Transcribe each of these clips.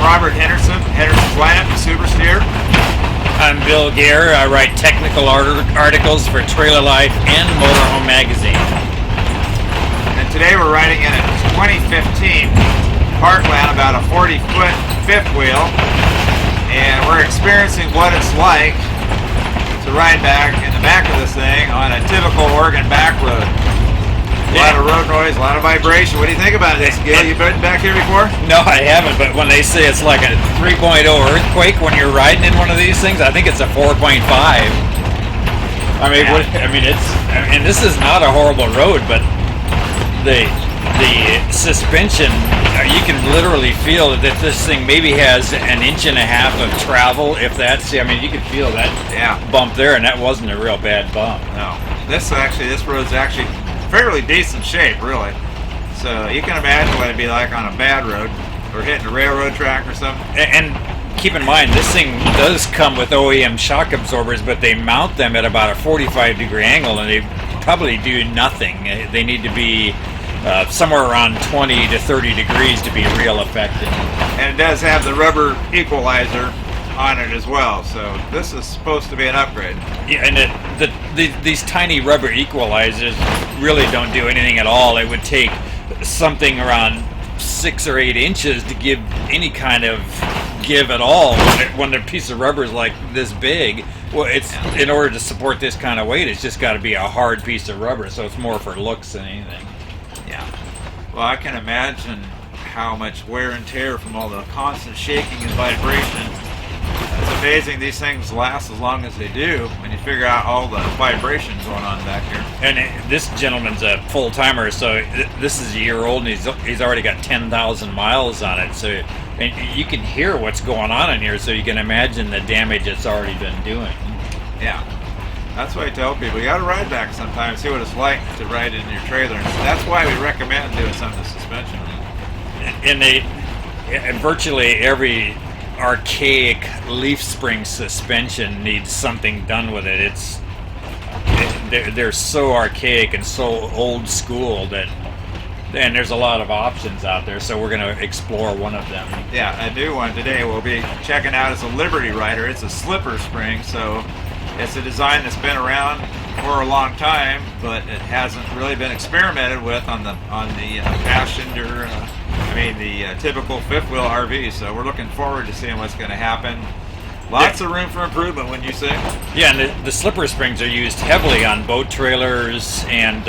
Robert Henderson, Henderson's Land, Super Steer. I'm Bill Gare. I write technical articles for Trailer Life and Motorhome Magazine. And today we're riding in a 2015 Parkland, about a 40-foot fifth wheel, and we're experiencing what it's like to ride back in the back of this thing on a typical Oregon back road. A lot of road noise, a lot of vibration. What do you think about this, Gil? You been back here before? No, I haven't, but when they say it's like a 3.0 earthquake when you're riding in one of these things, I think it's a 4.5. And this is not a horrible road, but the suspension, you can literally feel that this thing maybe has an inch and a half of travel, if that's, you can feel that bump there, and that wasn't a real bad bump. No. This road's actually fairly decent shape, really. So you can imagine what it'd be like on a bad road or hitting a railroad track or something. And keep in mind, this thing does come with OEM shock absorbers, but they mount them at about a 45-degree angle, and they probably do nothing. They need to be somewhere around 20 to 30 degrees to be real effective. And it does have the rubber equalizer on it as well, so this is supposed to be an upgrade. Yeah, and these tiny rubber equalizers really don't do anything at all. It would take something around 6 or 8 inches to give any kind of give at all when a piece of rubber is like this big. Well, it's in order to support this kind of weight, it's just got to be a hard piece of rubber, so it's more for looks than anything. Yeah. Well, I can imagine how much wear and tear from all the constant shaking and vibration. It's amazing these things last as long as they do when you figure out all the vibration going on back here. And this gentleman's a full-timer, so this is a year old, and he's already got 10,000 miles on it. So and you can hear what's going on in here, so you can imagine the damage it's already been doing. Yeah. That's why I tell people, you got to ride back sometime and see what it's like to ride in your trailer. And that's why we recommend doing some of the suspension. And virtually every archaic leaf spring suspension needs something done with it. They're so archaic and so old school and there's a lot of options out there, so we're going to explore one of them. Yeah, a new one today we'll be checking out is a Liberty Rider. It's a slipper spring, so it's a design that's been around for a long time, but it hasn't really been experimented with on the passenger, the typical fifth wheel RV. So we're looking forward to seeing what's going to happen. Lots of room for improvement, wouldn't you say? Yeah, and the slipper springs are used heavily on boat trailers and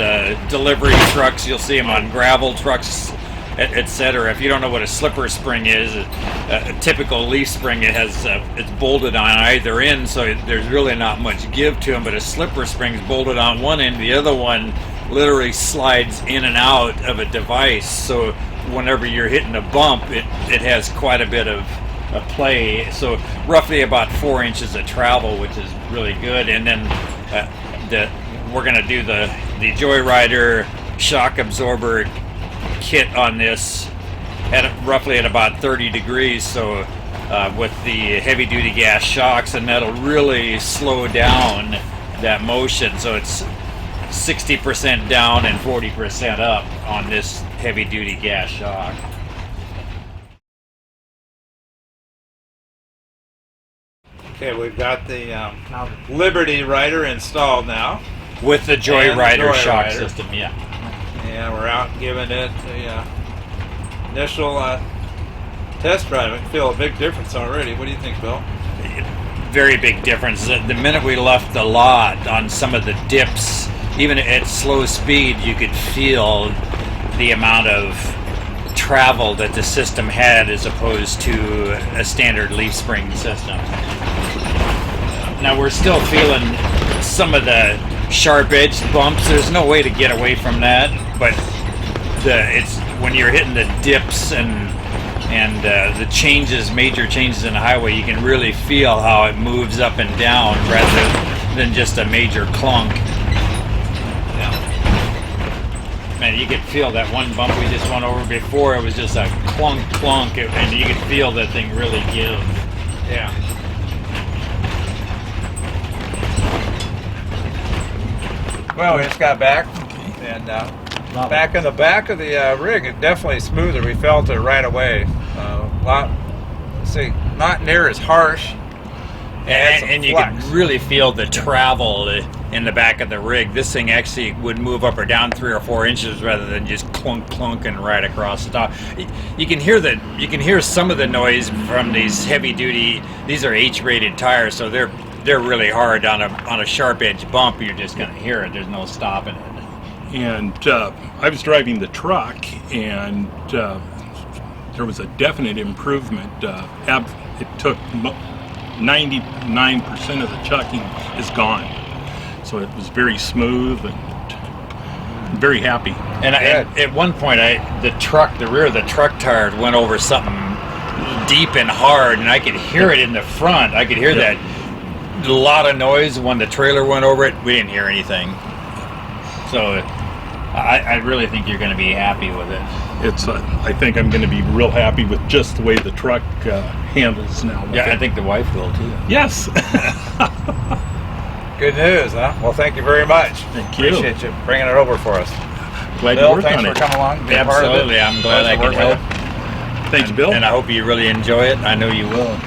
delivery trucks. You'll see them on gravel trucks, etc. If you don't know what a slipper spring is, a typical leaf spring, it's bolted on either end, so there's really not much give to them. But a slipper spring is bolted on one end, the other one literally slides in and out of a device. So whenever you're hitting a bump, it has quite a bit of play. So roughly about 4 inches of travel, which is really good. And then we're going to do the Joyrider shock absorber kit on this roughly at about 30 degrees, so with the heavy duty gas shocks, and that'll really slow down that motion, so it's 60% down and 40% up on this heavy duty gas shock. Okay, we've got the Liberty Rider installed now with the Joyrider shock system. And we're out giving it the initial test drive. I can feel a big difference already. What do you think, Bill? Very big difference. The minute we left the lot on some of the dips, even at slow speed, you could feel the amount of travel that the system had as opposed to a standard leaf spring system. Now we're still feeling some of the sharp-edged bumps. There's no way to get away from that, but it's when you're hitting the dips and the major changes in the highway, you can really feel how it moves up and down rather than just a major clunk. Man, you could feel that one bump we just went over before. It was just a clunk, and you could feel that thing really give. Yeah. Well, we just got back, and back in the back of the rig, it's definitely smoother. We felt it right away. A lot see, not near as harsh. And you can really feel the travel in the back of the rig. This thing actually would move up or down 3 or 4 inches rather than just clunk clunking right across the top. You can hear some of the noise from these heavy duty. These are H-rated tires, so they're really hard on a sharp edge bump. You're just gonna hear it. There's no stopping it. And I was driving the truck, and there was a definite improvement. It took 99% of the chucking is gone, so it was very smooth and very happy. And at one point, the rear of the truck tires went over something deep and hard, and I could hear it in the front. I could hear that a lot of noise when the trailer went over it. We didn't hear anything. So I really think you're going to be happy with it. I think I'm going to be real happy with just the way the truck handles now. Yeah, I think the wife will too. Yes. Good news, huh? Well, thank you very much. Thank you. Appreciate you bringing it over for us. Glad Bill, you worked thanks on for it. coming along. being part of it. Absolutely, I'm glad I Pleasure could working with help. you. Thanks, Bill. And I hope you really enjoy it. I know you will.